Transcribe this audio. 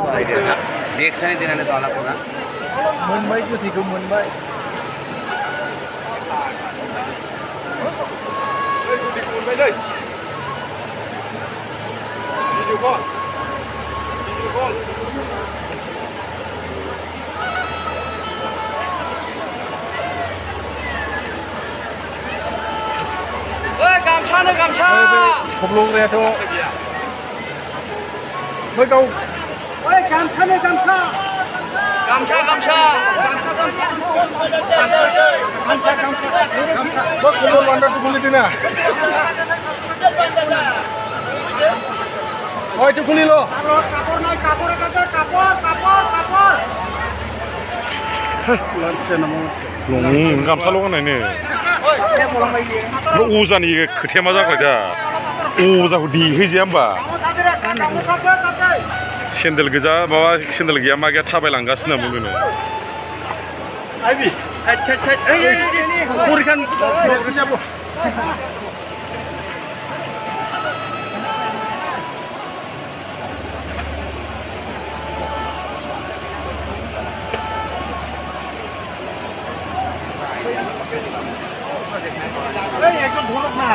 reaction दिनानै तो आलापुरा मोनबाय गोथैखौ मोनबाय गामसानो गामसा थब्लग्रायाथ' बै गाव गामसानो गामसा गामसा गामसा गामसा गामसा गामसा बै खबर बान्दारखौ खुलिदोंना হয়তো খুলিল কাপড় নাই কাপড় কাছে কাপড় কাপড় কাপড় गामसाल' गाननायनो अजानि खोथाया मा जाखो दा अजाखौ देहैजाया होमबा सेन्देल गोजा माबा सेन्देल गैया मा गैया थाबायलांगासिनो बुंदों একদম ধরো না